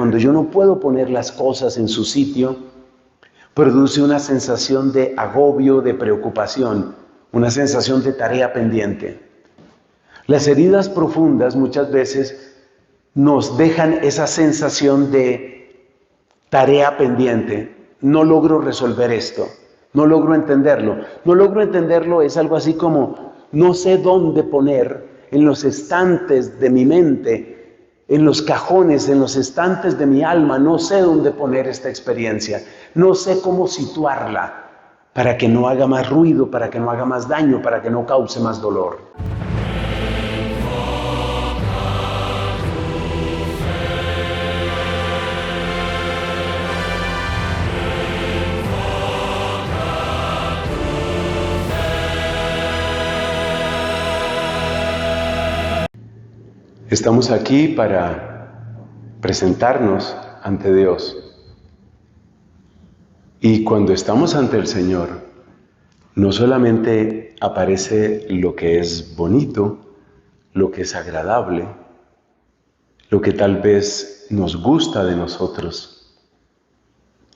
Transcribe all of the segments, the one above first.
cuando yo no puedo poner las cosas en su sitio, produce una sensación de agobio, de preocupación, una sensación de tarea pendiente. Las heridas profundas muchas veces nos dejan esa sensación de tarea pendiente. No logro resolver esto, no logro entenderlo. No logro entenderlo es algo así como no sé dónde poner en los estantes de mi mente, en los cajones, en los estantes de mi alma, no sé dónde poner esta experiencia, no sé cómo situarla para que no haga más ruido, para que no haga más daño, para que no cause más dolor. Estamos aquí para presentarnos ante Dios. Y cuando estamos ante el Señor, no solamente aparece lo que es bonito, lo que es agradable, lo que tal vez nos gusta de nosotros.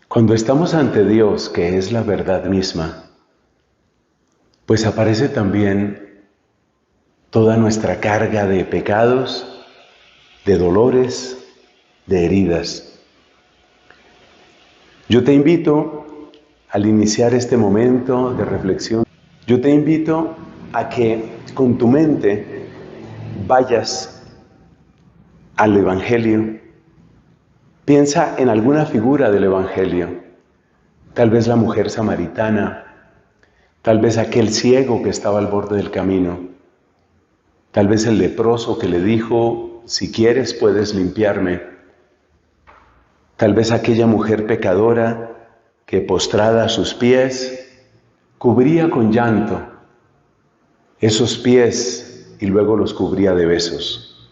Cuando estamos ante Dios, que es la verdad misma, pues aparece también toda nuestra carga de pecados, de dolores, de heridas. Yo te invito, al iniciar este momento de reflexión, yo te invito a que con tu mente vayas al Evangelio. Piensa en alguna figura del Evangelio, tal vez la mujer samaritana, tal vez aquel ciego que estaba al borde del camino, tal vez el leproso que le dijo, si quieres puedes limpiarme. Tal vez aquella mujer pecadora que postrada a sus pies, cubría con llanto esos pies y luego los cubría de besos.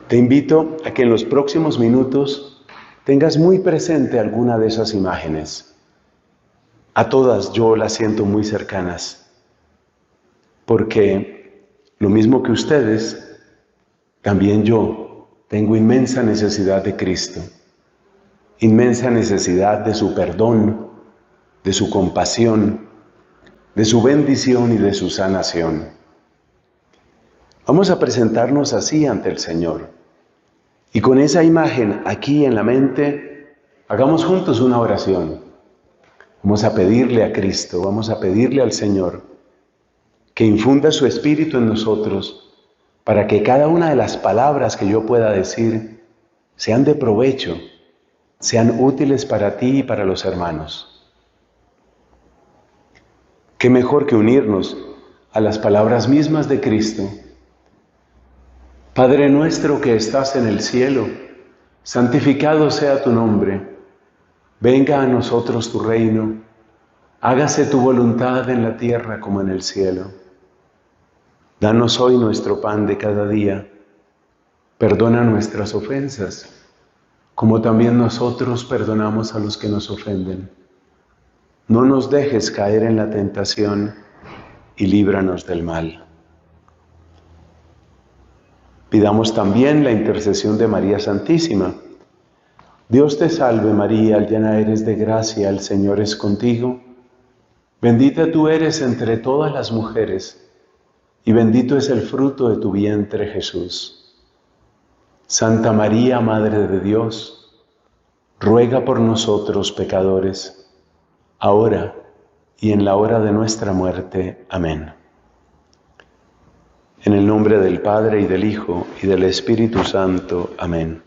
Te invito a que en los próximos minutos tengas muy presente alguna de esas imágenes. A todas yo las siento muy cercanas, porque lo mismo que ustedes, también yo tengo inmensa necesidad de Cristo, inmensa necesidad de su perdón, de su compasión, de su bendición y de su sanación. Vamos a presentarnos así ante el Señor. Y con esa imagen aquí en la mente, hagamos juntos una oración. Vamos a pedirle a Cristo, vamos a pedirle al Señor que infunda su Espíritu en nosotros para que cada una de las palabras que yo pueda decir sean de provecho, sean útiles para ti y para los hermanos. Qué mejor que unirnos a las palabras mismas de Cristo. Padre nuestro que estás en el cielo, santificado sea tu nombre. Venga a nosotros tu reino. Hágase tu voluntad en la tierra como en el cielo. Danos hoy nuestro pan de cada día. Perdona nuestras ofensas, como también nosotros perdonamos a los que nos ofenden. No nos dejes caer en la tentación y líbranos del mal. Pidamos también la intercesión de María Santísima. Dios te salve María, llena eres de gracia, el Señor es contigo. Bendita tú eres entre todas las mujeres, y bendito es el fruto de tu vientre, Jesús. Santa María, Madre de Dios, ruega por nosotros pecadores, ahora y en la hora de nuestra muerte. Amén. En el nombre del Padre, y del Hijo, y del Espíritu Santo. Amén.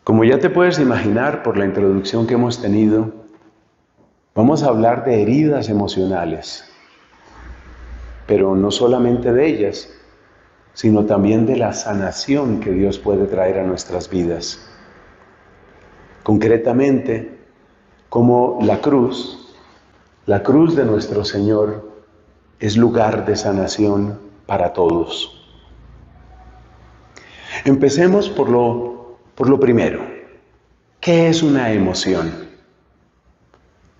Como ya te puedes imaginar por la introducción que hemos tenido, vamos a hablar de heridas emocionales, pero no solamente de ellas, sino también de la sanación que Dios puede traer a nuestras vidas. Concretamente, como la cruz de nuestro Señor es lugar de sanación para todos. Empecemos por lo primero. ¿Qué es una emoción?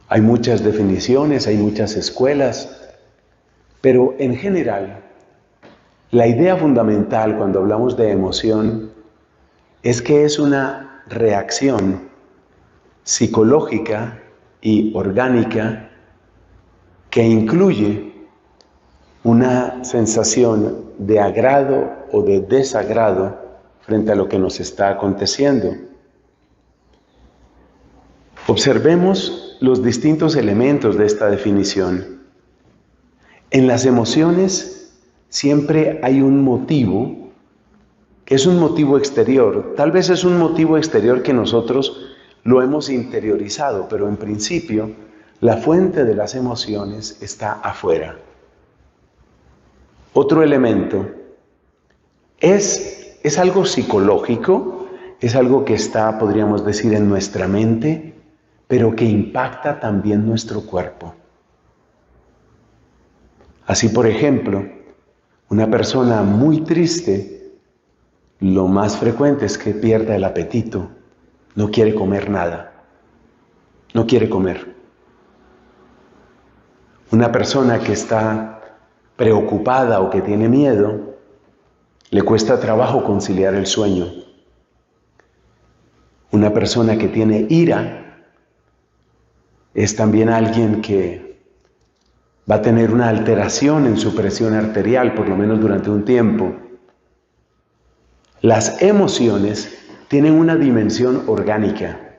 Hay muchas definiciones, hay muchas escuelas, pero en general, la idea fundamental cuando hablamos de emoción es que es una reacción psicológica y orgánica que incluye una sensación de agrado o de desagrado frente a lo que nos está aconteciendo. Observemos los distintos elementos de esta definición. En las emociones siempre hay un motivo, que es un motivo exterior. Tal vez es un motivo exterior que nosotros lo hemos interiorizado, pero en principio la fuente de las emociones está afuera. Otro elemento es algo psicológico, es algo que está, podríamos decir, en nuestra mente, pero que impacta también nuestro cuerpo. Así, por ejemplo, una persona muy triste, lo más frecuente es que pierda el apetito, no quiere comer nada, no quiere comer. Una persona que está preocupada o que tiene miedo, le cuesta trabajo conciliar el sueño. Una persona que tiene ira es también alguien que va a tener una alteración en su presión arterial, por lo menos durante un tiempo. Las emociones tienen una dimensión orgánica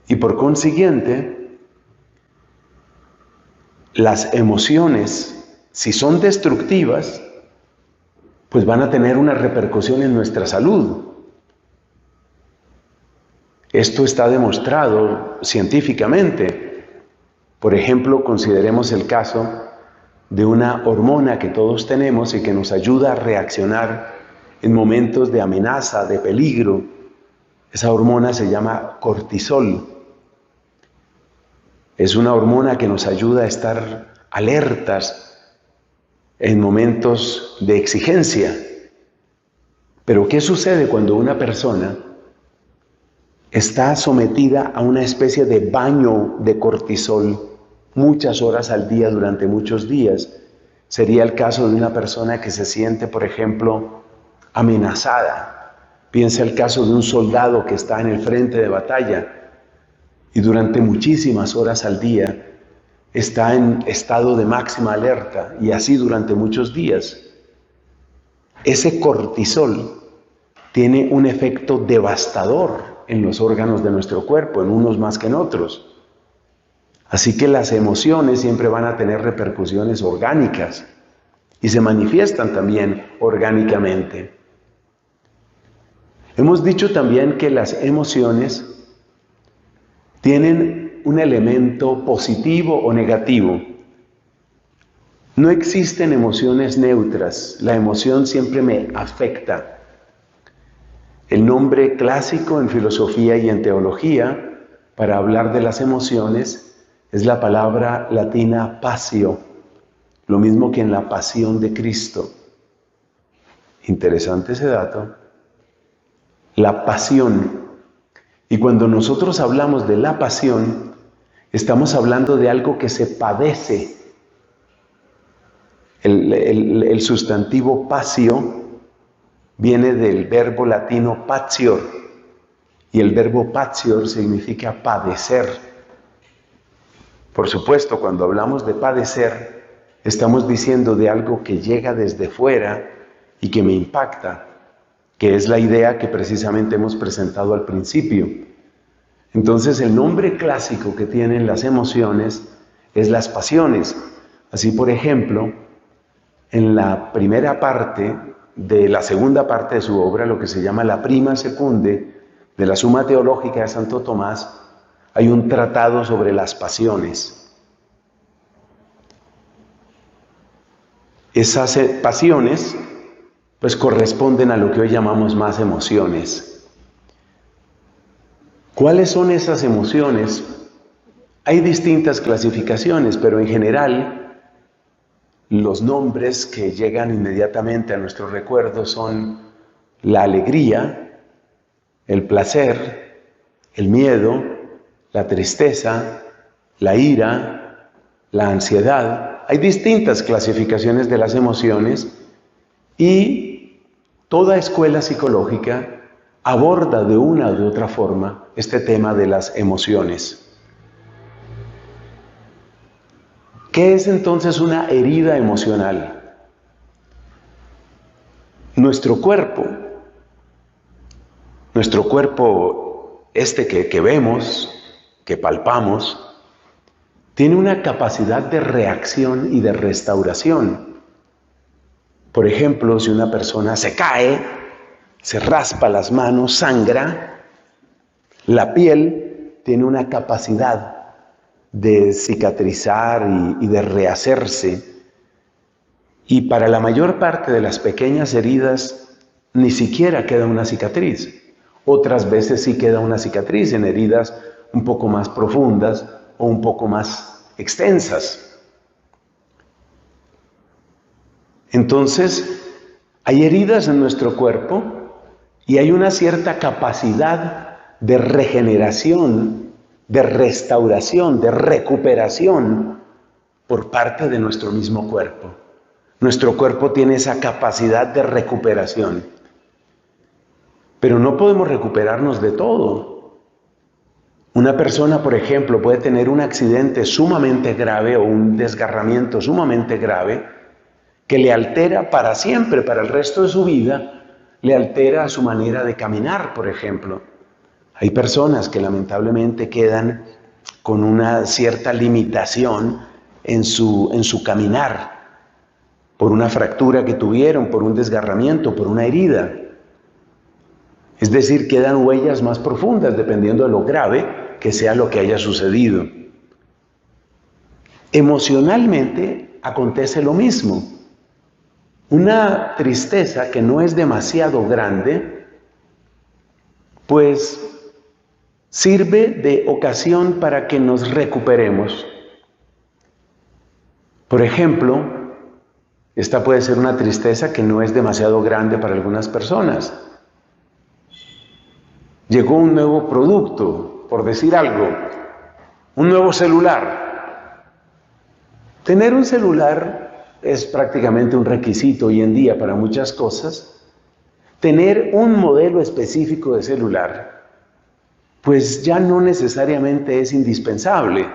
y por consiguiente, las emociones, si son destructivas, pues van a tener una repercusión en nuestra salud. Esto está demostrado científicamente. Por ejemplo, consideremos el caso de una hormona que todos tenemos y que nos ayuda a reaccionar en momentos de amenaza, de peligro. Esa hormona se llama cortisol. Es una hormona que nos ayuda a estar alertas en momentos de exigencia. Pero ¿qué sucede cuando una persona está sometida a una especie de baño de cortisol muchas horas al día durante muchos días? Sería el caso de una persona que se siente, por ejemplo, amenazada. Piensa el caso de un soldado que está en el frente de batalla y durante muchísimas horas al día está en estado de máxima alerta y así durante muchos días. Ese cortisol tiene un efecto devastador en los órganos de nuestro cuerpo, en unos más que en otros. Así que las emociones siempre van a tener repercusiones orgánicas y se manifiestan también orgánicamente. Hemos dicho también que las emociones tienen un elemento positivo o negativo. No existen emociones neutras. La emoción siempre me afecta. El nombre clásico en filosofía y en teología para hablar de las emociones es la palabra latina passio, lo mismo que en la pasión de Cristo. Interesante ese dato. La pasión. Y cuando nosotros hablamos de la pasión, estamos hablando de algo que se padece. El sustantivo passio viene del verbo latino patior, y el verbo patior significa padecer. Por supuesto, cuando hablamos de padecer, estamos diciendo de algo que llega desde fuera y que me impacta, que es la idea que precisamente hemos presentado al principio. Entonces, el nombre clásico que tienen las emociones es las pasiones. Así, por ejemplo, en la primera parte de la segunda parte de su obra, lo que se llama la Prima Secunde de la Suma Teológica de Santo Tomás, hay un tratado sobre las pasiones. Esas pasiones pues corresponden a lo que hoy llamamos más emociones. ¿Cuáles son esas emociones? Hay distintas clasificaciones, pero en general los nombres que llegan inmediatamente a nuestro recuerdo son la alegría, el placer, el miedo, la tristeza, la ira, la ansiedad. Hay distintas clasificaciones de las emociones y toda escuela psicológica aborda de una o de otra forma este tema de las emociones. ¿Qué es entonces una herida emocional? Nuestro cuerpo que vemos, que palpamos, tiene una capacidad de reacción y de restauración. Por ejemplo, si una persona se cae, se raspa las manos, sangra, la piel tiene una capacidad de cicatrizar y de rehacerse. Y para la mayor parte de las pequeñas heridas ni siquiera queda una cicatriz. Otras veces sí queda una cicatriz en heridas un poco más profundas o un poco más extensas. Entonces, hay heridas en nuestro cuerpo y hay una cierta capacidad de regeneración, de restauración, de recuperación por parte de nuestro mismo cuerpo. Nuestro cuerpo tiene esa capacidad de recuperación. Pero no podemos recuperarnos de todo. Una persona, por ejemplo, puede tener un accidente sumamente grave o un desgarramiento sumamente grave que le altera para siempre, para el resto de su vida, le altera su manera de caminar, por ejemplo. Hay personas que lamentablemente quedan con una cierta limitación en su caminar, por una fractura que tuvieron, por un desgarramiento, por una herida. Es decir, quedan huellas más profundas dependiendo de lo grave que sea lo que haya sucedido. Emocionalmente acontece lo mismo. Una tristeza que no es demasiado grande, pues sirve de ocasión para que nos recuperemos. Por ejemplo, esta puede ser una tristeza que no es demasiado grande para algunas personas. Llegó un nuevo producto, por decir algo, un nuevo celular. Tener un celular es prácticamente un requisito hoy en día para muchas cosas. Tener un modelo específico de celular, pues ya no necesariamente es indispensable.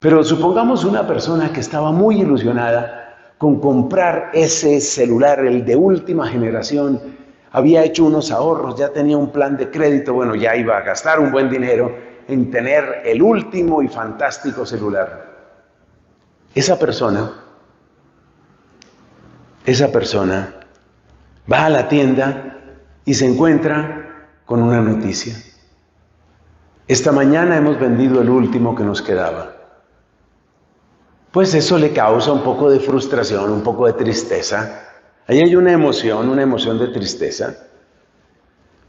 Pero supongamos una persona que estaba muy ilusionada con comprar ese celular, el de última generación, había hecho unos ahorros, ya tenía un plan de crédito, bueno, ya iba a gastar un buen dinero en tener el último y fantástico celular. Esa persona va a la tienda y se encuentra con una noticia. Esta mañana hemos vendido el último que nos quedaba. Pues eso le causa un poco de frustración, un poco de tristeza. Ahí hay una emoción de tristeza.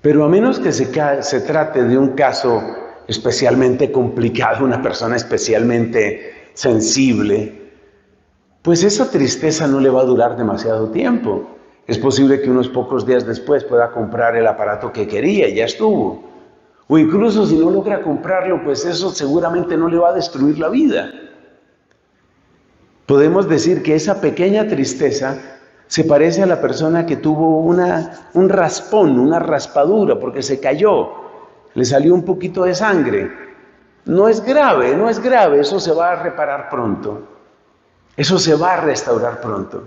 Pero a menos que se trate de un caso especialmente complicado, una persona especialmente sensible, pues esa tristeza no le va a durar demasiado tiempo. Es posible que unos pocos días después pueda comprar el aparato que quería y ya estuvo. O incluso si no logra comprarlo, pues eso seguramente no le va a destruir la vida. Podemos decir que esa pequeña tristeza se parece a la persona que tuvo un raspón, una raspadura, porque se cayó, le salió un poquito de sangre. No es grave, eso se va a reparar pronto. Eso se va a restaurar pronto.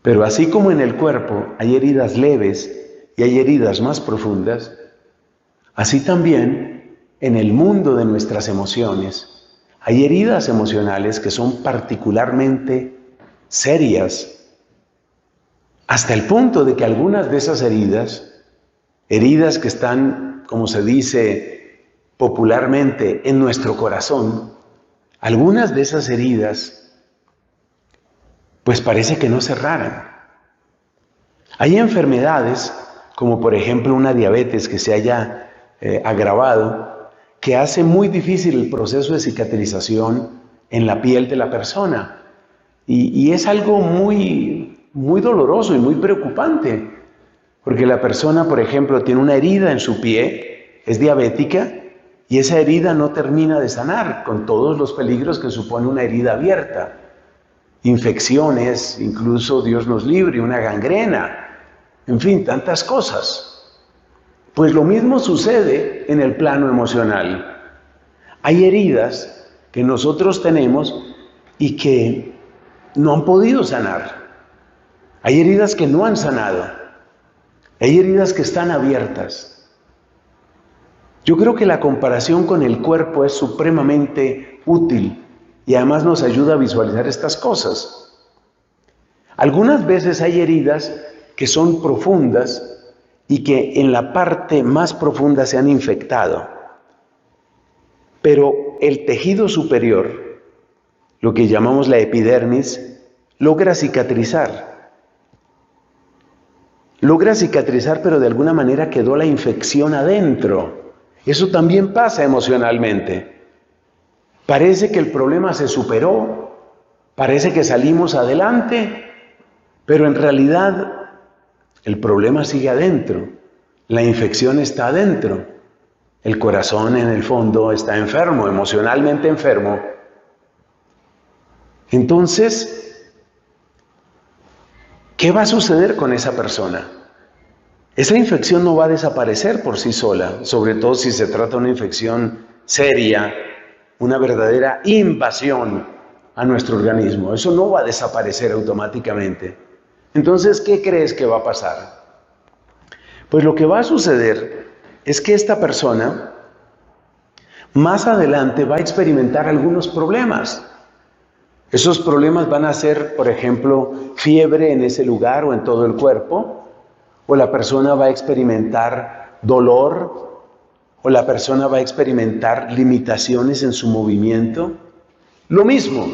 Pero así como en el cuerpo hay heridas leves y hay heridas más profundas, así también en el mundo de nuestras emociones hay heridas emocionales que son particularmente serias, hasta el punto de que algunas de esas heridas que están, como se dice popularmente, en nuestro corazón, algunas de esas heridas, pues parece que no cerraran. Hay enfermedades, como por ejemplo una diabetes que se haya agravado, que hace muy difícil el proceso de cicatrización en la piel de la persona. Y es algo muy, muy doloroso y muy preocupante, porque la persona, por ejemplo, tiene una herida en su pie, es diabética, y esa herida no termina de sanar, con todos los peligros que supone una herida abierta. Infecciones, incluso Dios nos libre, una gangrena. en fin, tantas cosas. Pues lo mismo sucede en el plano emocional. Hay heridas que nosotros tenemos y que no han podido sanar. Hay heridas que no han sanado. Hay heridas que están abiertas. Yo creo que la comparación con el cuerpo es supremamente útil y además nos ayuda a visualizar estas cosas. Algunas veces hay heridas que son profundas y que en la parte más profunda se han infectado. Pero el tejido superior, lo que llamamos la epidermis, logra cicatrizar. Logra cicatrizar, pero de alguna manera quedó la infección adentro. Eso también pasa emocionalmente. Parece que el problema se superó, parece que salimos adelante, pero en realidad el problema sigue adentro, la infección está adentro, el corazón en el fondo está enfermo, emocionalmente enfermo. Entonces, ¿qué va a suceder con esa persona? Esa infección no va a desaparecer por sí sola, sobre todo si se trata de una infección seria, una verdadera invasión a nuestro organismo. Eso no va a desaparecer automáticamente. Entonces, ¿qué crees que va a pasar? Pues lo que va a suceder es que esta persona más adelante va a experimentar algunos problemas. Esos problemas van a ser, por ejemplo, fiebre en ese lugar o en todo el cuerpo, o la persona va a experimentar dolor, o la persona va a experimentar limitaciones en su movimiento. Lo mismo,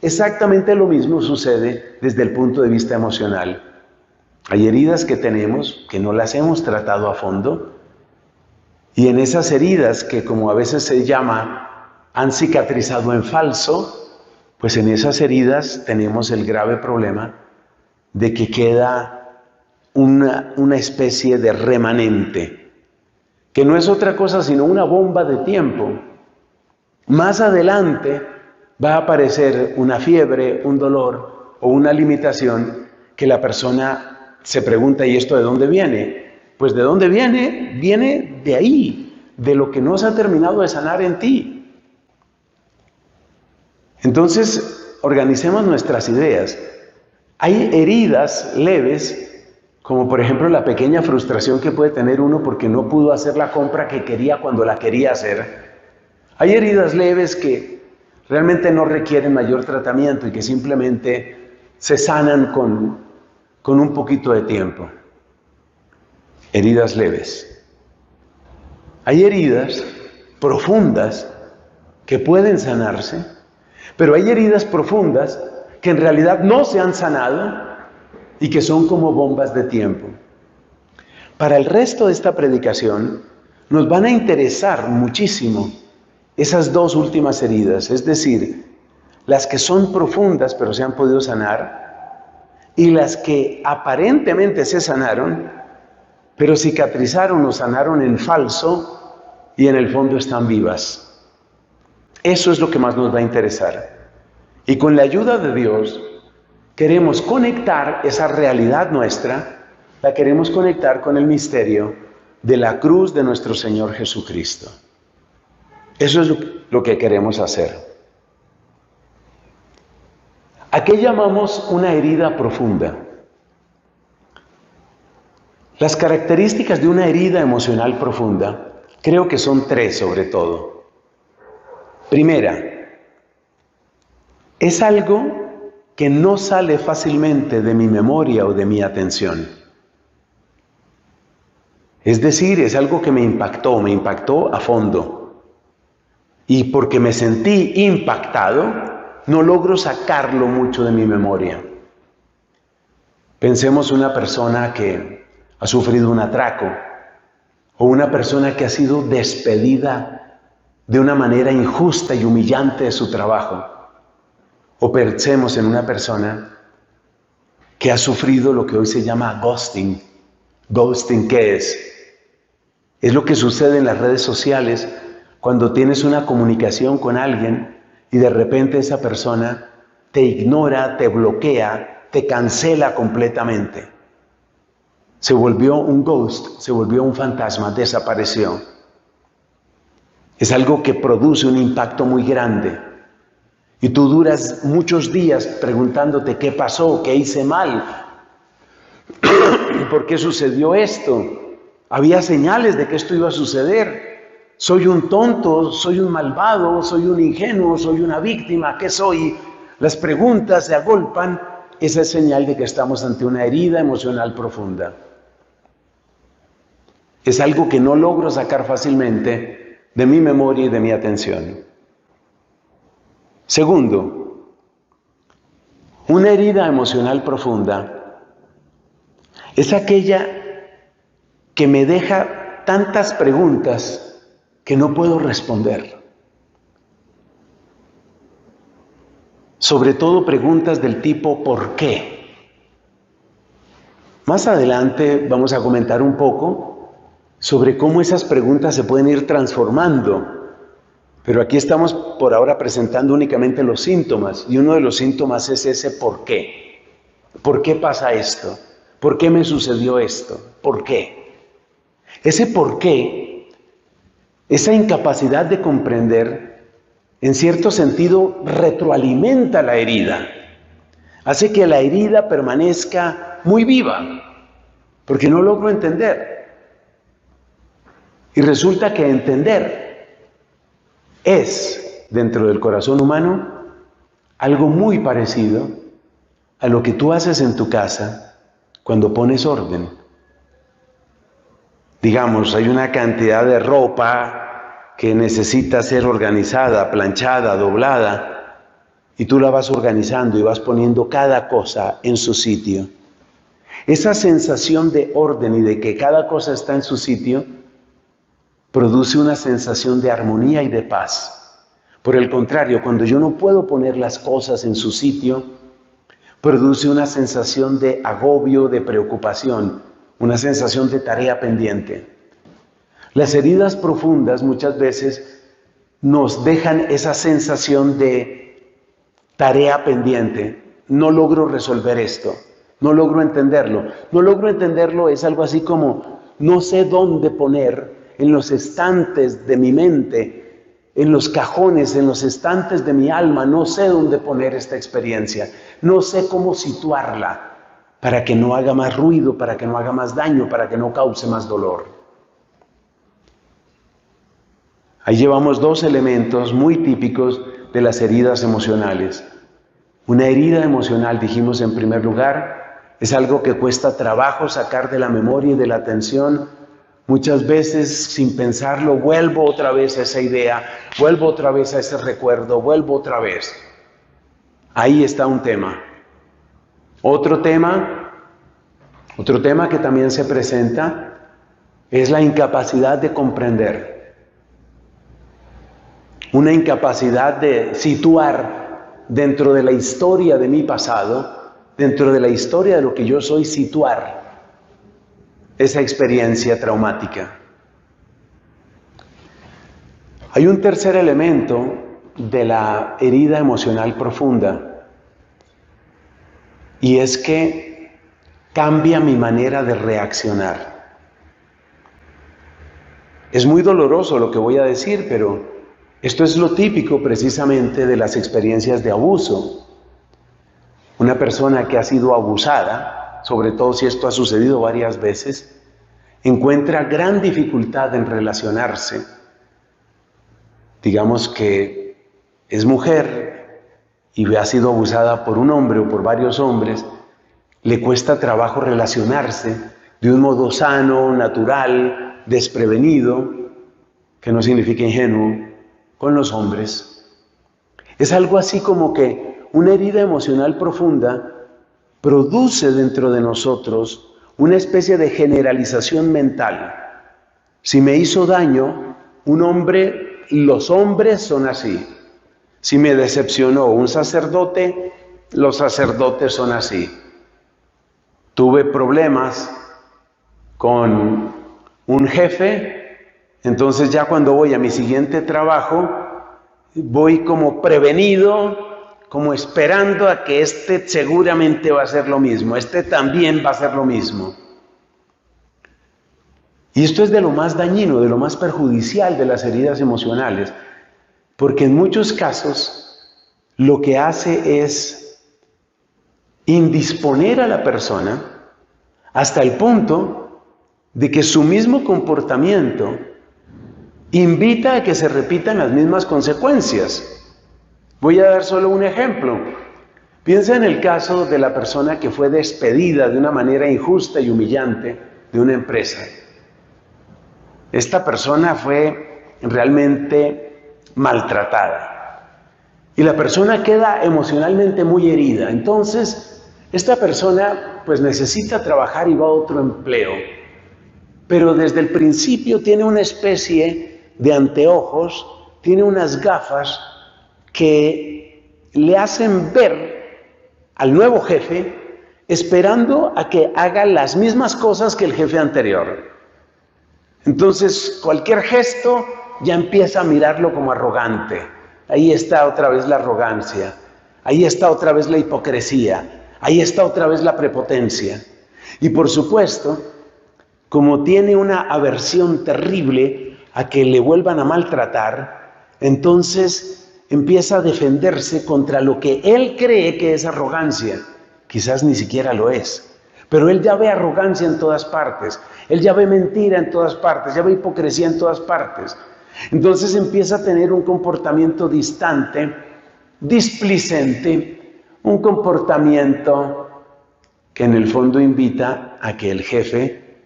exactamente lo mismo sucede desde el punto de vista emocional. Hay heridas que tenemos que no las hemos tratado a fondo, y en esas heridas que, como a veces se llama, han cicatrizado en falso, pues en esas heridas tenemos el grave problema de que queda una especie de remanente, que no es otra cosa sino una bomba de tiempo. Más adelante va a aparecer una fiebre, un dolor o una limitación que la persona se pregunta, ¿y esto de dónde viene? Pues ¿de dónde viene? Viene de ahí, de lo que no se ha terminado de sanar en ti. Entonces, organicemos nuestras ideas. Hay heridas leves, como por ejemplo la pequeña frustración que puede tener uno porque no pudo hacer la compra que quería cuando la quería hacer. Hay heridas leves que realmente no requieren mayor tratamiento y que simplemente se sanan con un poquito de tiempo. Heridas leves. Hay heridas profundas que pueden sanarse, pero hay heridas profundas que en realidad no se han sanado y que son como bombas de tiempo. Para el resto de esta predicación nos van a interesar muchísimo esas dos últimas heridas, es decir, las que son profundas pero se han podido sanar y las que aparentemente se sanaron pero cicatrizaron o sanaron en falso y en el fondo están vivas. Eso es lo que más nos va a interesar. Y con la ayuda de Dios queremos conectar esa realidad nuestra, la queremos conectar con el misterio de la cruz de nuestro Señor Jesucristo. Eso es lo que queremos hacer. ¿A qué llamamos una herida profunda? Las características de una herida emocional profunda creo que son tres sobre todo. Primera, es algo que no sale fácilmente de mi memoria o de mi atención. Es decir, es algo que me impactó a fondo. Y porque me sentí impactado, no logro sacarlo mucho de mi memoria. Pensemos una persona que ha sufrido un atraco o una persona que ha sido despedida de una manera injusta y humillante de su trabajo. O pensemos en una persona que ha sufrido lo que hoy se llama ghosting. ¿Ghosting qué es? Es lo que sucede en las redes sociales cuando tienes una comunicación con alguien y de repente esa persona te ignora, te bloquea, te cancela completamente. se volvió un ghost, se volvió un fantasma, desapareció. Es algo que produce un impacto muy grande. Y tú duras muchos días preguntándote qué pasó, qué hice mal, por qué sucedió esto. Había señales de que esto iba a suceder. Soy un tonto, soy un malvado, soy un ingenuo, soy una víctima, ¿qué soy? Las preguntas se agolpan. Esa es señal de que estamos ante una herida emocional profunda. Es algo que no logro sacar fácilmente de mi memoria y de mi atención. Segundo, una herida emocional profunda es aquella que me deja tantas preguntas que no puedo responder. Sobre todo preguntas del tipo ¿por qué? Más adelante vamos a comentar un poco sobre cómo esas preguntas se pueden ir transformando. Pero aquí estamos por ahora presentando únicamente los síntomas, y uno de los síntomas es ese ¿por qué? ¿Por qué pasa esto? ¿Por qué me sucedió esto? ¿Por qué? Ese por qué, esa incapacidad de comprender, en cierto sentido retroalimenta la herida, hace que la herida permanezca muy viva, porque no logro entender. Y resulta que entender es, dentro del corazón humano, algo muy parecido a lo que tú haces en tu casa cuando pones orden. Digamos, hay una cantidad de ropa que necesita ser organizada, planchada, doblada, y tú la vas organizando y vas poniendo cada cosa en su sitio. Esa sensación de orden y de que cada cosa está en su sitio produce una sensación de armonía y de paz. Por el contrario, cuando yo no puedo poner las cosas en su sitio, produce una sensación de agobio, de preocupación, una sensación de tarea pendiente. Las heridas profundas muchas veces nos dejan esa sensación de tarea pendiente. No logro resolver esto, no logro entenderlo. No logro entenderlo es algo así como no sé dónde poner en los estantes de mi mente, en los cajones, en los estantes de mi alma, no sé dónde poner esta experiencia, no sé cómo situarla para que no haga más ruido, para que no haga más daño, para que no cause más dolor. Ahí llevamos dos elementos muy típicos de las heridas emocionales. Una herida emocional, dijimos en primer lugar, es algo que cuesta trabajo sacar de la memoria y de la atención. Muchas veces, sin pensarlo, vuelvo otra vez a esa idea, vuelvo otra vez a ese recuerdo, vuelvo otra vez. Ahí está un tema. Otro tema que también se presenta es la incapacidad de comprender. Una incapacidad de situar dentro de la historia de mi pasado, dentro de la historia de lo que yo soy, situar esa experiencia traumática. Hay un tercer elemento de la herida emocional profunda, y es que cambia mi manera de reaccionar. Es muy doloroso lo que voy a decir, pero esto es lo típico precisamente de las experiencias de abuso. Una persona que ha sido abusada, sobre todo si esto ha sucedido varias veces, encuentra gran dificultad en relacionarse. Digamos que es mujer y ha sido abusada por un hombre o por varios hombres, le cuesta trabajo relacionarse de un modo sano, natural, desprevenido, que no significa ingenuo, con los hombres. Es algo así como que una herida emocional profunda produce dentro de nosotros una especie de generalización mental. Si me hizo daño un hombre, los hombres son así. Si me decepcionó un sacerdote, los sacerdotes son así. Tuve problemas con un jefe, entonces ya cuando voy a mi siguiente trabajo, voy como prevenido, como esperando a que este seguramente va a hacer lo mismo, este también va a hacer lo mismo. Y esto es de lo más dañino, de lo más perjudicial de las heridas emocionales, porque en muchos casos lo que hace es indisponer a la persona hasta el punto de que su mismo comportamiento invita a que se repitan las mismas consecuencias. Voy a dar solo un ejemplo. Piensa en el caso de la persona que fue despedida de una manera injusta y humillante de una empresa. Esta persona fue realmente maltratada y la persona queda emocionalmente muy herida. Entonces, esta persona pues necesita trabajar y va a otro empleo, pero desde el principio tiene una especie de anteojos, tiene unas gafas que le hacen ver al nuevo jefe esperando a que haga las mismas cosas que el jefe anterior. Entonces, cualquier gesto ya empieza a mirarlo como arrogante. Ahí está otra vez la arrogancia, ahí está otra vez la hipocresía, ahí está otra vez la prepotencia. Y por supuesto, como tiene una aversión terrible a que le vuelvan a maltratar, entonces empieza a defenderse contra lo que él cree que es arrogancia. Quizás ni siquiera lo es. Pero él ya ve arrogancia en todas partes, él ya ve mentira en todas partes, ya ve hipocresía en todas partes. Entonces empieza a tener un comportamiento distante, displicente, un comportamiento que en el fondo invita a que el jefe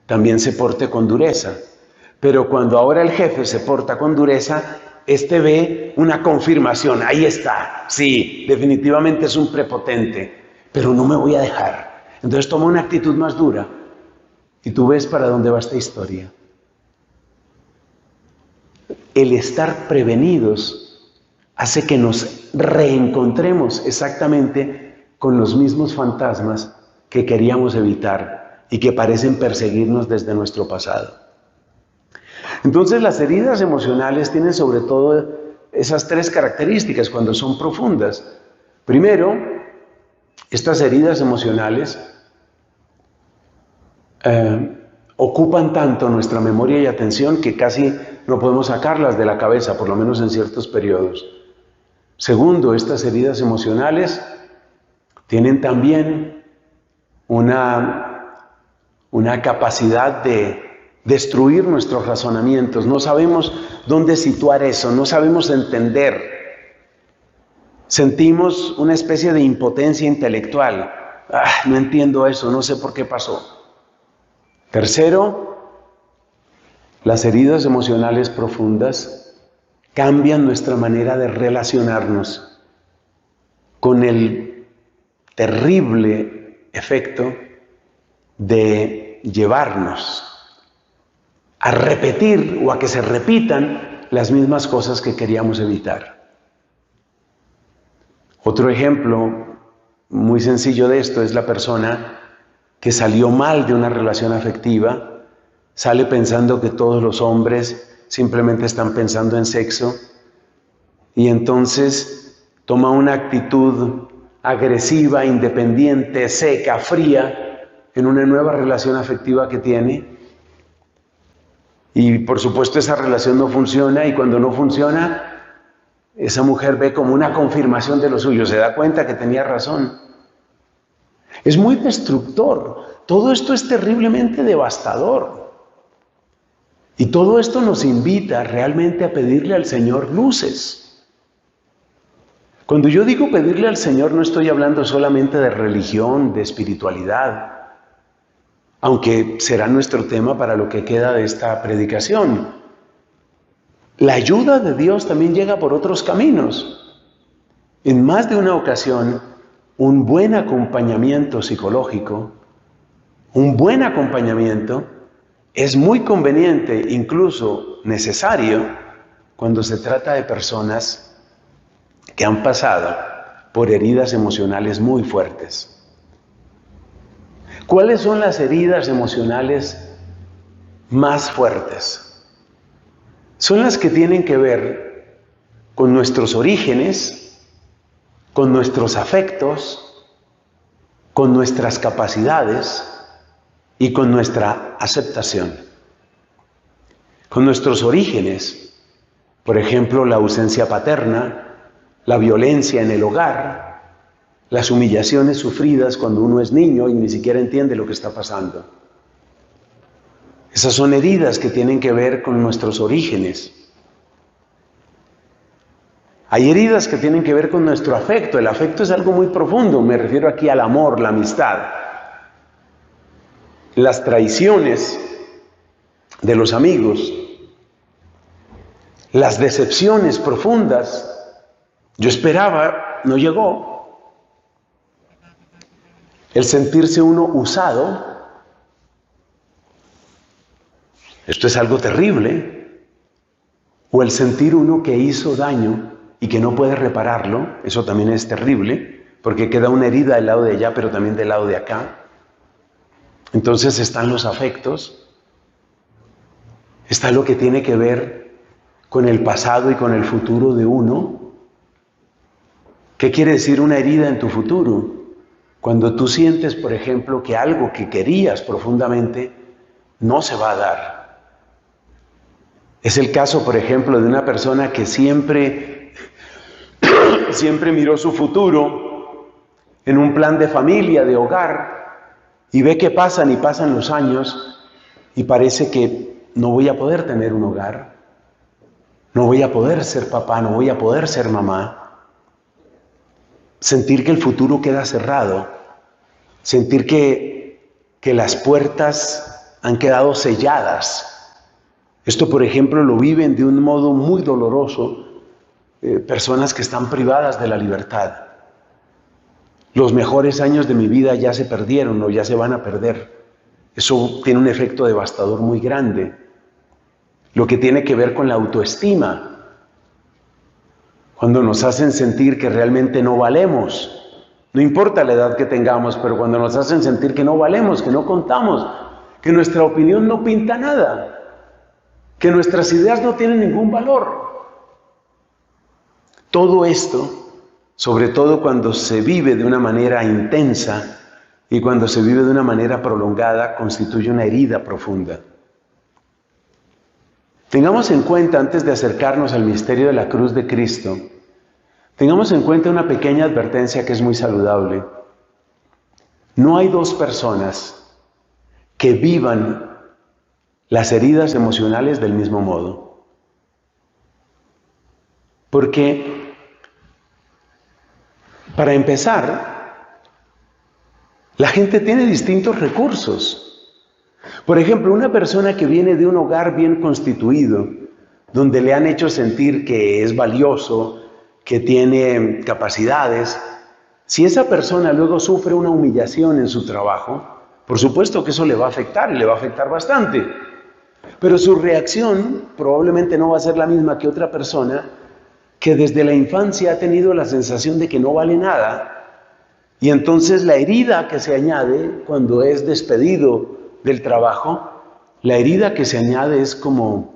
también se porte con dureza. Pero cuando ahora el jefe se porta con dureza, este ve una confirmación. Ahí está, sí, definitivamente es un prepotente, pero no me voy a dejar. Entonces toma una actitud más dura y tú ves para dónde va esta historia. El estar prevenidos hace que nos reencontremos exactamente con los mismos fantasmas que queríamos evitar y que parecen perseguirnos desde nuestro pasado. Entonces las heridas emocionales tienen sobre todo esas tres características cuando son profundas. Primero, estas heridas emocionales ocupan tanto nuestra memoria y atención que casi no podemos sacarlas de la cabeza, por lo menos en ciertos periodos. Segundo, estas heridas emocionales tienen también una capacidad de destruir nuestros razonamientos. No sabemos dónde situar eso, no sabemos entender. Sentimos una especie de impotencia intelectual. No entiendo eso, no sé por qué pasó. Tercero, las heridas emocionales profundas cambian nuestra manera de relacionarnos con el terrible efecto de llevarnos a repetir o a que se repitan las mismas cosas que queríamos evitar. Otro ejemplo muy sencillo de esto es la persona que salió mal de una relación afectiva, sale pensando que todos los hombres simplemente están pensando en sexo y entonces toma una actitud agresiva, independiente, seca, fría en una nueva relación afectiva que tiene. Y por supuesto esa relación no funciona y cuando no funciona, esa mujer ve como una confirmación de lo suyo, se da cuenta que tenía razón. Es muy destructor, todo esto es terriblemente devastador. Y todo esto nos invita realmente a pedirle al Señor luces. Cuando yo digo pedirle al Señor no estoy hablando solamente de religión, de espiritualidad, aunque será nuestro tema para lo que queda de esta predicación. La ayuda de Dios también llega por otros caminos. En más de una ocasión, un buen acompañamiento psicológico, un buen acompañamiento es muy conveniente, incluso necesario, cuando se trata de personas que han pasado por heridas emocionales muy fuertes. ¿Cuáles son las heridas emocionales más fuertes? Son las que tienen que ver con nuestros orígenes, con nuestros afectos, con nuestras capacidades y con nuestra aceptación. con nuestros orígenes. Por ejemplo, la ausencia paterna, la violencia en el hogar, las humillaciones sufridas cuando uno es niño y ni siquiera entiende lo que está pasando. Esas son heridas que tienen que ver con nuestros orígenes. Hay heridas que tienen que ver con nuestro afecto. El afecto es algo muy profundo. Me refiero aquí al amor, la amistad. Las traiciones de los amigos. Las decepciones profundas. Yo esperaba, no llegó. El sentirse uno usado. Esto es algo terrible. O el sentir uno que hizo daño y que no puede repararlo, eso también es terrible, porque queda una herida del lado de allá, pero también del lado de acá. Entonces están los afectos, está lo que tiene que ver con el pasado y con el futuro de uno. ¿Qué quiere decir una herida en tu futuro? Cuando tú sientes, por ejemplo, que algo que querías profundamente no se va a dar. Es el caso, por ejemplo, de una persona que siempre miró su futuro en un plan de familia, de hogar, y ve que pasan y pasan los años y parece que no voy a poder tener un hogar, no voy a poder ser papá, no voy a poder ser mamá. Sentir que el futuro queda cerrado, sentir que las puertas han quedado selladas. Esto, por ejemplo, lo viven de un modo muy doloroso personas que están privadas de la libertad. Los mejores años de mi vida ya se perdieron o ya se van a perder. Eso tiene un efecto devastador muy grande. Lo que tiene que ver con la autoestima. Cuando nos hacen sentir que realmente no valemos. No importa la edad que tengamos, pero cuando nos hacen sentir que no valemos, que no contamos, que nuestra opinión no pinta nada, que nuestras ideas no tienen ningún valor. Todo esto, sobre todo cuando se vive de una manera intensa y cuando se vive de una manera prolongada, constituye una herida profunda. Tengamos en cuenta, antes de acercarnos al misterio de la cruz de Cristo, tengamos en cuenta una pequeña advertencia que es muy saludable. No hay dos personas que vivan las heridas emocionales del mismo modo. Porque, para empezar, la gente tiene distintos recursos. Por ejemplo, una persona que viene de un hogar bien constituido, donde le han hecho sentir que es valioso, que tiene capacidades, si esa persona luego sufre una humillación en su trabajo, por supuesto que eso le va a afectar y le va a afectar bastante. Pero su reacción probablemente no va a ser la misma que otra persona que desde la infancia ha tenido la sensación de que no vale nada. Y entonces la herida que se añade cuando es despedido del trabajo, la herida que se añade es como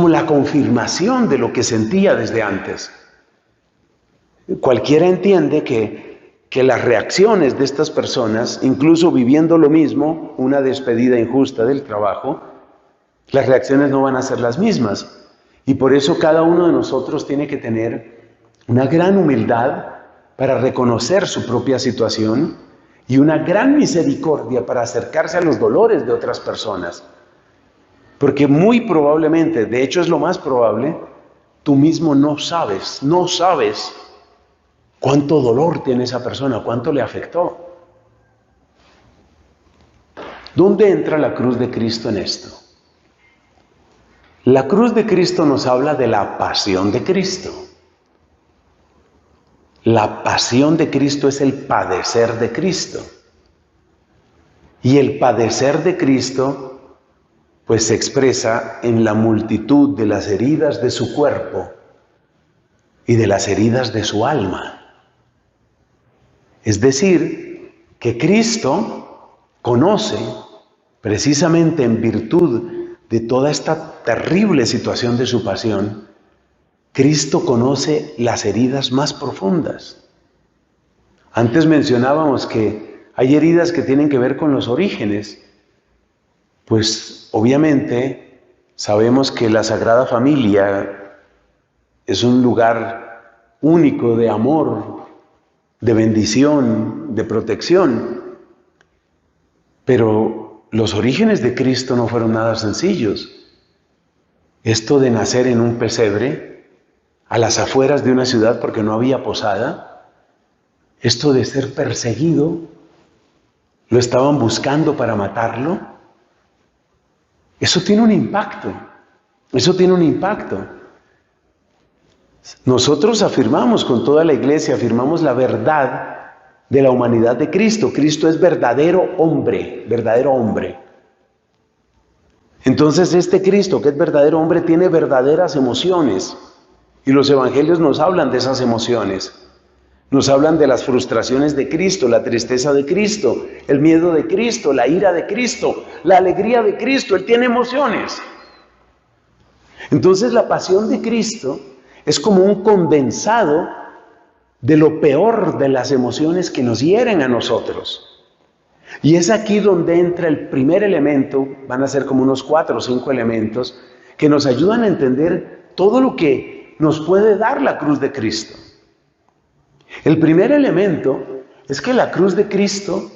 la confirmación de lo que sentía desde antes. Cualquiera entiende que las reacciones de estas personas, incluso viviendo lo mismo, una despedida injusta del trabajo, las reacciones no van a ser las mismas. Y por eso cada uno de nosotros tiene que tener una gran humildad para reconocer su propia situación y una gran misericordia para acercarse a los dolores de otras personas. Porque muy probablemente, de hecho es lo más probable, tú mismo no sabes cuánto dolor tiene esa persona, cuánto le afectó. ¿Dónde entra la cruz de Cristo en esto? La cruz de Cristo nos habla de la pasión de Cristo. La pasión de Cristo es el padecer de Cristo. Y el padecer de Cristo, pues se expresa en la multitud de las heridas de su cuerpo y de las heridas de su alma. Es decir, que Cristo conoce, precisamente en virtud de toda esta terrible situación de su pasión, Cristo conoce las heridas más profundas. Antes mencionábamos que hay heridas que tienen que ver con los orígenes. Pues obviamente Sabemos que la Sagrada Familia es un lugar único de amor, de bendición, de protección. Pero los orígenes de Cristo no fueron nada sencillos. Esto de nacer en un pesebre, a las afueras de una ciudad porque no había posada, esto de ser perseguido, lo estaban buscando para matarlo, eso tiene un impacto, eso tiene un impacto. Nosotros afirmamos con toda la iglesia, afirmamos la verdad de la humanidad de Cristo. Cristo es verdadero hombre, verdadero hombre. Entonces este Cristo que es verdadero hombre tiene verdaderas emociones y los evangelios nos hablan de esas emociones. Nos hablan de las frustraciones de Cristo, la tristeza de Cristo, el miedo de Cristo, la ira de Cristo, la alegría de Cristo. Él tiene emociones. Entonces la pasión de Cristo es como un condensado de lo peor de las emociones que nos hieren a nosotros. Y es aquí donde entra el primer elemento, van a ser como unos 4 o 5 elementos, que nos ayudan a entender todo lo que nos puede dar la cruz de Cristo. El primer elemento es que la cruz de Cristo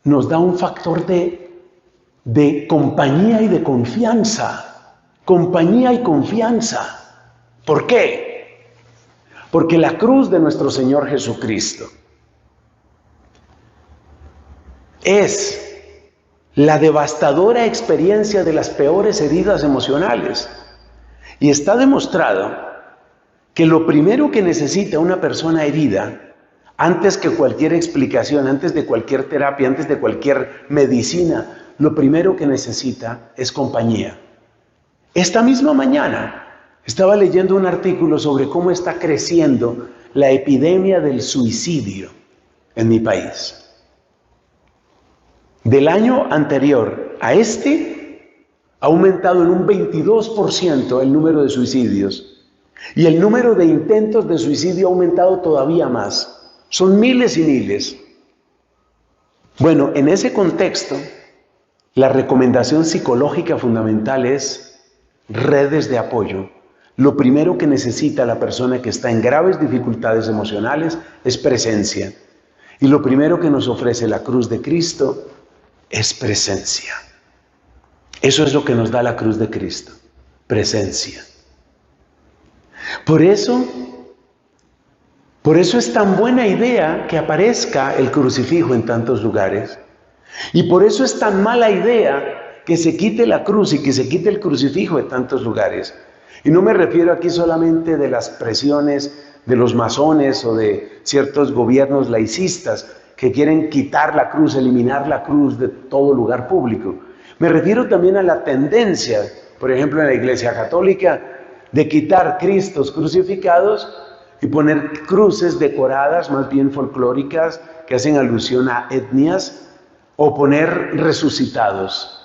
nos da un factor de compañía y de confianza. Compañía y confianza. ¿Por qué? Porque la cruz de nuestro Señor Jesucristo es la devastadora experiencia de las peores heridas emocionales. Y está demostrado que lo primero que necesita una persona herida, antes que cualquier explicación, antes de cualquier terapia, antes de cualquier medicina, lo primero que necesita es compañía. Esta misma mañana estaba leyendo un artículo sobre cómo está creciendo la epidemia del suicidio en mi país. Del año anterior a este, ha aumentado en un 22% el número de suicidios. Y el número de intentos de suicidio ha aumentado todavía más. Son miles y miles. Bueno, en ese contexto, la recomendación psicológica fundamental es redes de apoyo. Lo primero que necesita la persona que está en graves dificultades emocionales es presencia. Y lo primero que nos ofrece la cruz de Cristo es presencia. Eso es lo que nos da la cruz de Cristo, presencia. Por eso es tan buena idea que aparezca el crucifijo en tantos lugares. Y por eso es tan mala idea que se quite la cruz y que se quite el crucifijo en tantos lugares. Y no me refiero aquí solamente de las presiones de los masones o de ciertos gobiernos laicistas que quieren quitar la cruz, eliminar la cruz de todo lugar público. Me refiero también a la tendencia, por ejemplo en la Iglesia Católica, de quitar Cristos crucificados y poner cruces decoradas, más bien folclóricas, que hacen alusión a etnias, o poner resucitados.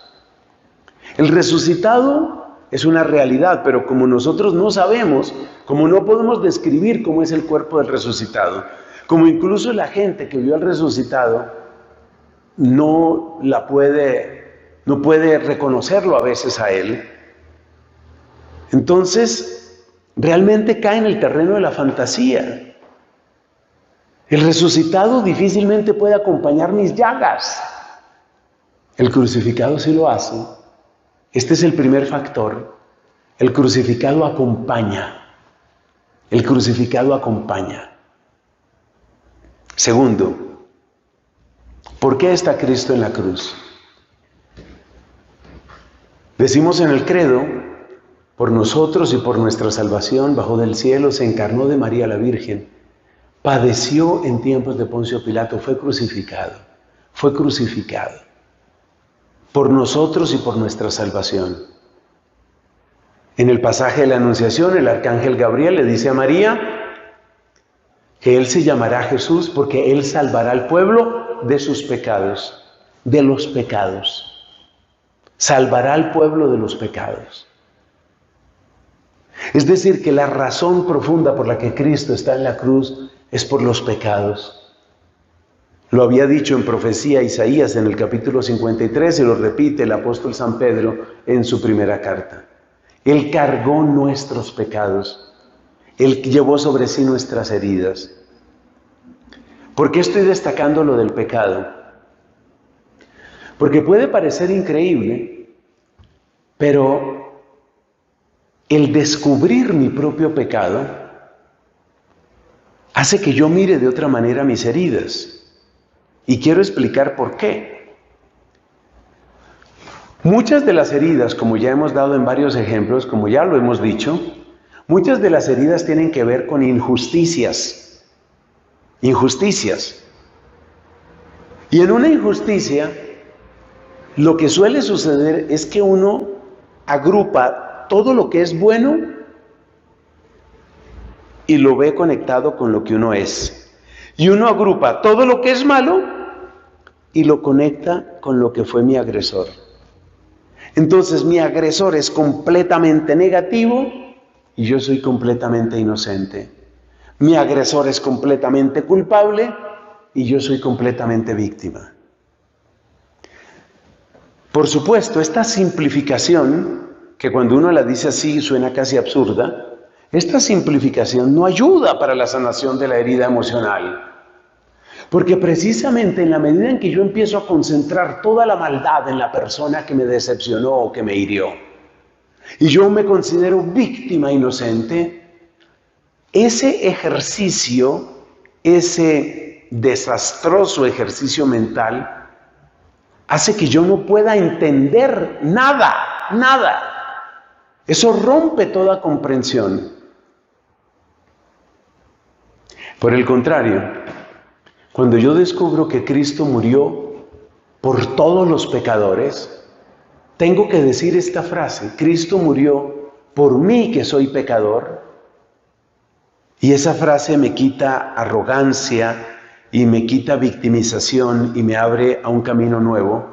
El resucitado es una realidad, pero como nosotros no sabemos, como no podemos describir cómo es el cuerpo del resucitado, como incluso la gente que vio al resucitado no puede reconocerlo a veces a él, entonces realmente cae en el terreno de la fantasía. El resucitado difícilmente puede acompañar mis llagas. El crucificado sí lo hace. Este es el primer factor. El crucificado acompaña. El crucificado acompaña. Segundo, ¿por qué está Cristo en la cruz? Decimos en el credo: por nosotros y por nuestra salvación, bajó del cielo, se encarnó de María la Virgen, padeció en tiempos de Poncio Pilato, fue crucificado, por nosotros y por nuestra salvación. En el pasaje de la Anunciación, el arcángel Gabriel le dice a María que él se llamará Jesús porque él salvará al pueblo de sus pecados, de los pecados. Salvará al pueblo de los pecados. Es decir, que la razón profunda por la que Cristo está en la cruz es por los pecados. Lo había dicho en profecía Isaías en el capítulo 53 y lo repite el apóstol San Pedro en su primera carta. Él cargó nuestros pecados. Él llevó sobre sí nuestras heridas. ¿Por qué estoy destacando lo del pecado? Porque puede parecer increíble, pero el descubrir mi propio pecado hace que yo mire de otra manera mis heridas. Y quiero explicar por qué. Muchas de las heridas, como ya hemos dado en varios ejemplos, como ya lo hemos dicho, muchas de las heridas tienen que ver con injusticias. Injusticias. Y en una injusticia, lo que suele suceder es que uno agrupa todo lo que es bueno y lo ve conectado con lo que uno es. Y uno agrupa todo lo que es malo y lo conecta con lo que fue mi agresor. Entonces mi agresor es completamente negativo y yo soy completamente inocente. Mi agresor es completamente culpable y yo soy completamente víctima. Por supuesto, esta simplificación, que cuando uno la dice así suena casi absurda, esta simplificación no ayuda para la sanación de la herida emocional. Porque precisamente en la medida en que yo empiezo a concentrar toda la maldad en la persona que me decepcionó o que me hirió, y yo me considero víctima inocente, ese ejercicio, ese desastroso ejercicio mental, hace que yo no pueda entender nada. Eso rompe toda comprensión. Por el contrario, cuando yo descubro que Cristo murió por todos los pecadores, tengo que decir esta frase: Cristo murió por mí que soy pecador. Y esa frase me quita arrogancia y me quita victimización y me abre a un camino nuevo.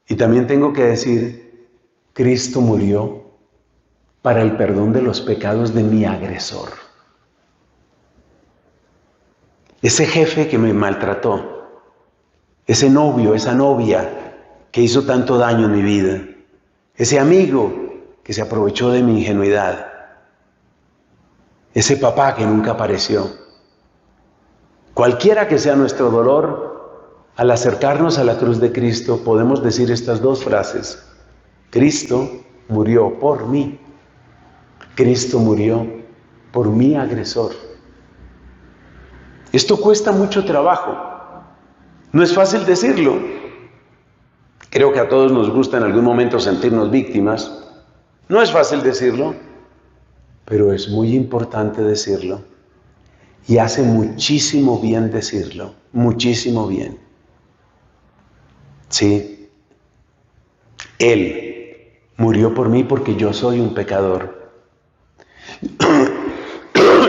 Y también tengo que decir: Cristo murió para el perdón de los pecados de mi agresor. Ese jefe que me maltrató, ese novio, esa novia que hizo tanto daño en mi vida, ese amigo que se aprovechó de mi ingenuidad, ese papá que nunca apareció. Cualquiera que sea nuestro dolor, al acercarnos a la cruz de Cristo podemos decir estas dos frases: Cristo murió por mí. Cristo murió por mi agresor. Esto cuesta mucho trabajo. No es fácil decirlo. Creo que a todos nos gusta en algún momento sentirnos víctimas. No es fácil decirlo, pero es muy importante decirlo. Y hace muchísimo bien decirlo, muchísimo bien. Sí, Él murió por mí porque yo soy un pecador.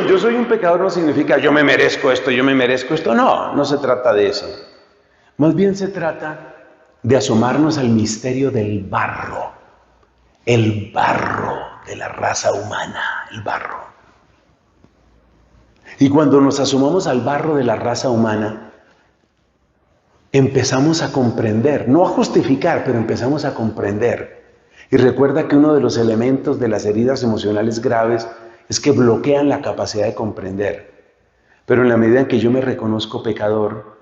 Yo soy un pecador no significa yo me merezco esto, yo me merezco esto. No, no se trata de eso. Más bien se trata de asomarnos al misterio del barro. El barro de la raza humana, el barro. Y cuando nos asomamos al barro de la raza humana, empezamos a comprender, no a justificar, pero empezamos a comprender. Y recuerda que uno de los elementos de las heridas emocionales graves es que bloquean la capacidad de comprender. Pero en la medida en que yo me reconozco pecador,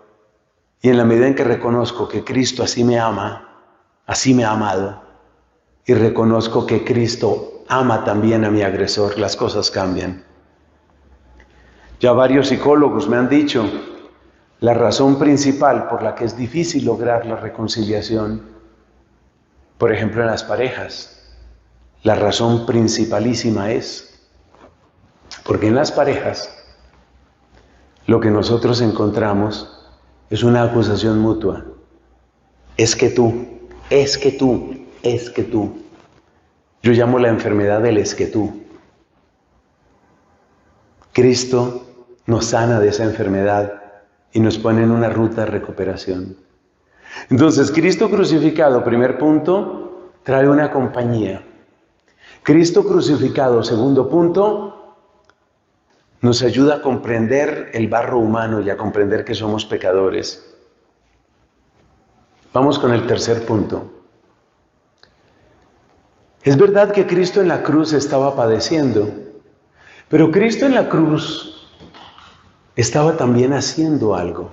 y en la medida en que reconozco que Cristo así me ama, así me ha amado, y reconozco que Cristo ama también a mi agresor, las cosas cambian. Ya varios psicólogos me han dicho, la razón principal por la que es difícil lograr la reconciliación, por ejemplo en las parejas, la razón principalísima es porque en las parejas lo que nosotros encontramos es una acusación mutua. Es que tú, es que tú, es que tú. Yo llamo la enfermedad del es que tú. Cristo nos sana de esa enfermedad y nos pone en una ruta de recuperación. Entonces, Cristo crucificado, primer punto, trae una compañía. Cristo crucificado, segundo punto, nos ayuda a comprender el barro humano y a comprender que somos pecadores. Vamos con el tercer punto. Es verdad que Cristo en la cruz estaba padeciendo, pero Cristo en la cruz estaba también haciendo algo.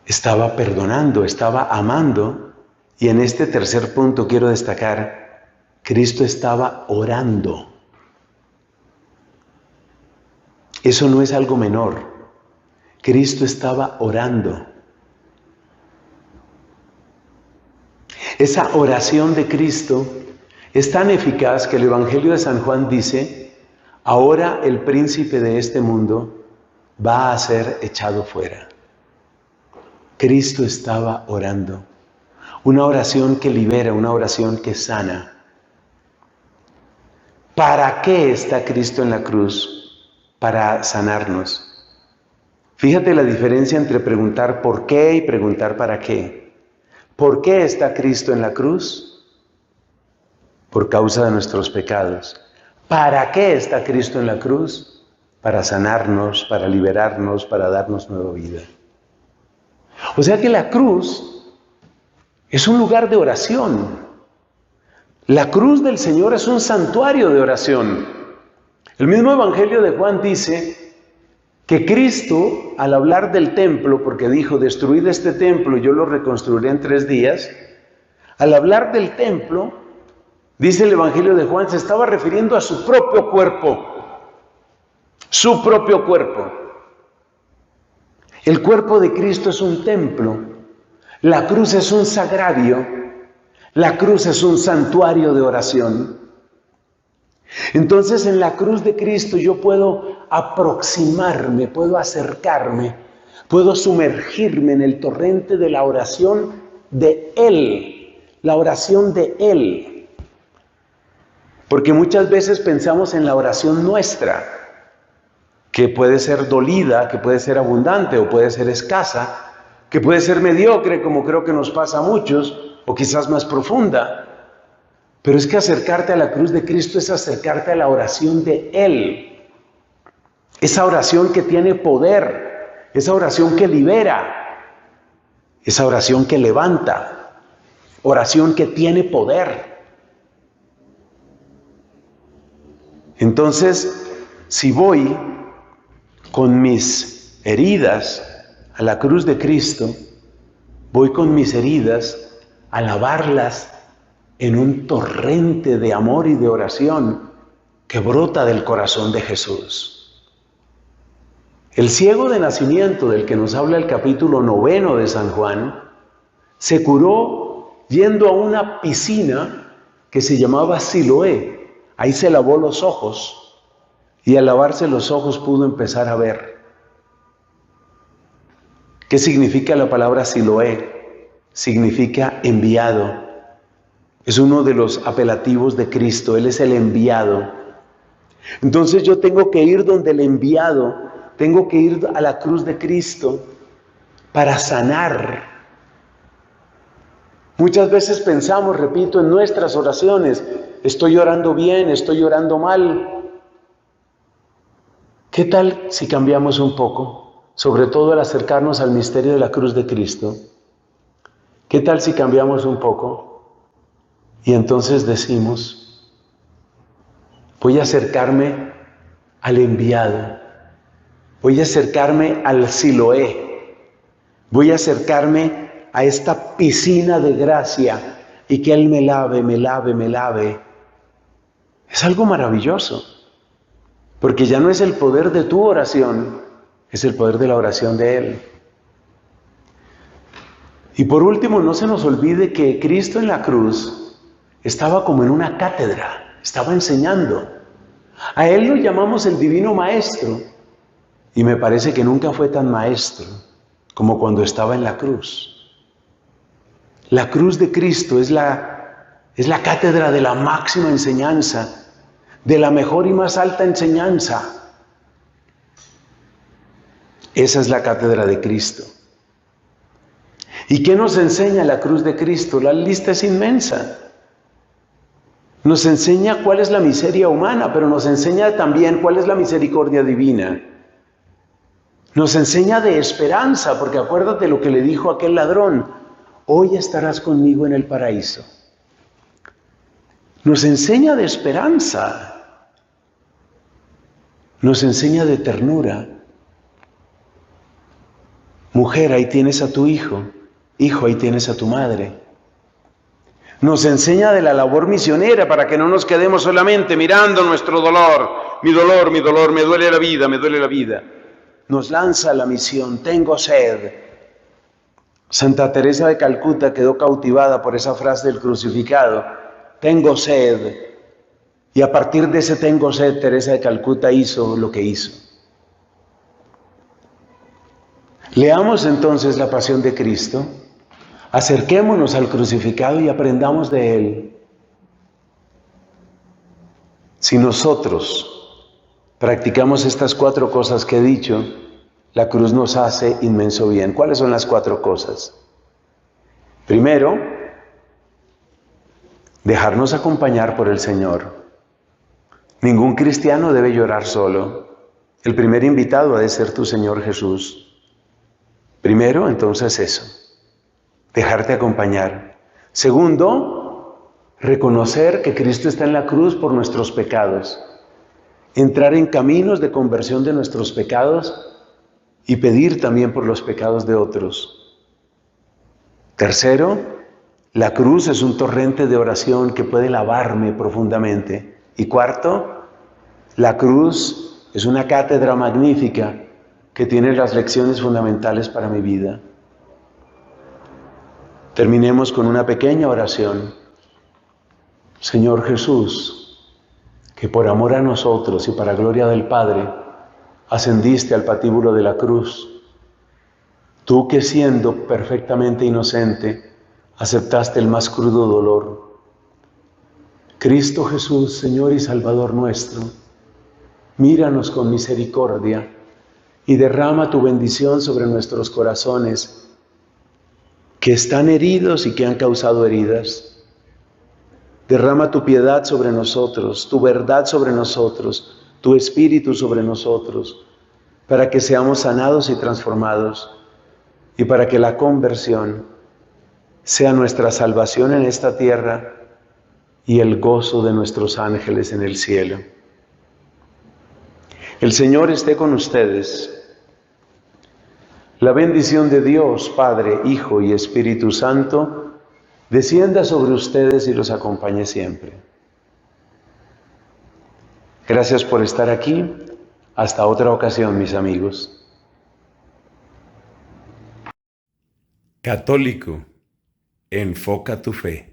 Estaba perdonando, estaba amando, y en este tercer punto quiero destacar, Cristo estaba orando. Eso no es algo menor. Cristo estaba orando. Esa oración de Cristo es tan eficaz que el Evangelio de San Juan dice, ahora el príncipe de este mundo va a ser echado fuera. Cristo estaba orando. Una oración que libera, una oración que sana. ¿Para qué está Cristo en la cruz? Para sanarnos. Fíjate la diferencia entre preguntar por qué y preguntar para qué. ¿Por qué está Cristo en la cruz? Por causa de nuestros pecados. ¿Para qué está Cristo en la cruz? Para sanarnos, para liberarnos, para darnos nueva vida. O sea que la cruz es un lugar de oración. La cruz del Señor es un santuario de oración. El mismo Evangelio de Juan dice que Cristo, al hablar del templo, porque dijo, destruid este templo y yo lo reconstruiré en 3 días, al hablar del templo, dice el Evangelio de Juan, se estaba refiriendo a su propio cuerpo. Su propio cuerpo. El cuerpo de Cristo es un templo. La cruz es un sagrario. La cruz es un santuario de oración. Entonces en la cruz de Cristo yo puedo aproximarme, puedo acercarme, puedo sumergirme en el torrente de la oración de Él, la oración de Él. Porque muchas veces pensamos en la oración nuestra, que puede ser dolida, que puede ser abundante o puede ser escasa, que puede ser mediocre, como creo que nos pasa a muchos, o quizás más profunda. Pero es que acercarte a la cruz de Cristo es acercarte a la oración de Él. Esa oración que tiene poder, esa oración que libera, esa oración que levanta, oración que tiene poder. Entonces, si voy con mis heridas a la cruz de Cristo, voy con mis heridas a lavarlas en un torrente de amor y de oración que brota del corazón de Jesús. El ciego de nacimiento del que nos habla el capítulo 9 de San Juan, se curó yendo a una piscina que se llamaba Siloé. Ahí se lavó los ojos y al lavarse los ojos pudo empezar a ver. ¿Qué significa la palabra Siloé? Significa enviado. Es uno de los apelativos de Cristo. Él es el enviado. Entonces yo tengo que ir donde el enviado, tengo que ir a la cruz de Cristo para sanar. Muchas veces pensamos, repito, en nuestras oraciones, estoy orando bien, estoy orando mal. ¿Qué tal si cambiamos un poco? Sobre todo al acercarnos al misterio de la cruz de Cristo. ¿Qué tal si cambiamos un poco? Y entonces decimos, voy a acercarme al enviado, voy a acercarme al Siloé, voy a acercarme a esta piscina de gracia y que Él me lave, me lave, me lave. Es algo maravilloso, porque ya no es el poder de tu oración, es el poder de la oración de Él. Y por último, no se nos olvide que Cristo en la cruz estaba como en una cátedra, estaba enseñando. A Él lo llamamos el Divino Maestro, y me parece que nunca fue tan maestro como cuando estaba en la cruz. La cruz de Cristo es la cátedra de la máxima enseñanza, de la mejor y más alta enseñanza. Esa es la cátedra de Cristo. ¿Y qué nos enseña la cruz de Cristo? La lista es inmensa. Nos enseña cuál es la miseria humana, pero nos enseña también cuál es la misericordia divina. Nos enseña de esperanza, porque acuérdate lo que le dijo aquel ladrón, hoy estarás conmigo en el paraíso. Nos enseña de esperanza, nos enseña de ternura. Mujer, ahí tienes a tu hijo. Hijo, ahí tienes a tu madre. Nos enseña de la labor misionera para que no nos quedemos solamente mirando nuestro dolor. Mi dolor, me duele la vida, me duele la vida. Nos lanza la misión, tengo sed. Santa Teresa de Calcuta quedó cautivada por esa frase del crucificado, tengo sed. Y a partir de ese tengo sed, Teresa de Calcuta hizo lo que hizo. Leamos entonces la pasión de Cristo, acerquémonos al crucificado y aprendamos de Él. Si nosotros practicamos estas 4 cosas que he dicho, la cruz nos hace inmenso bien. ¿Cuáles son las 4 cosas? Primero, dejarnos acompañar por el Señor. Ningún cristiano debe llorar solo. El primer invitado ha de ser tu Señor Jesús. Primero, entonces eso, dejarte acompañar. Segundo, reconocer que Cristo está en la cruz por nuestros pecados. Entrar en caminos de conversión de nuestros pecados y pedir también por los pecados de otros. Tercero, la cruz es un torrente de oración que puede lavarme profundamente. Y cuarto, la cruz es una cátedra magnífica que tiene las lecciones fundamentales para mi vida. Terminemos con una pequeña oración. Señor Jesús, que por amor a nosotros y para gloria del Padre, ascendiste al patíbulo de la cruz. Tú que siendo perfectamente inocente, aceptaste el más crudo dolor. Cristo Jesús, Señor y Salvador nuestro, míranos con misericordia y derrama tu bendición sobre nuestros corazones, que están heridos y que han causado heridas. Derrama tu piedad sobre nosotros, tu verdad sobre nosotros, tu espíritu sobre nosotros, para que seamos sanados y transformados, y para que la conversión sea nuestra salvación en esta tierra y el gozo de nuestros ángeles en el cielo. El Señor esté con ustedes. La bendición de Dios, Padre, Hijo y Espíritu Santo, descienda sobre ustedes y los acompañe siempre. Gracias por estar aquí. Hasta otra ocasión, mis amigos. Católico, enfoca tu fe.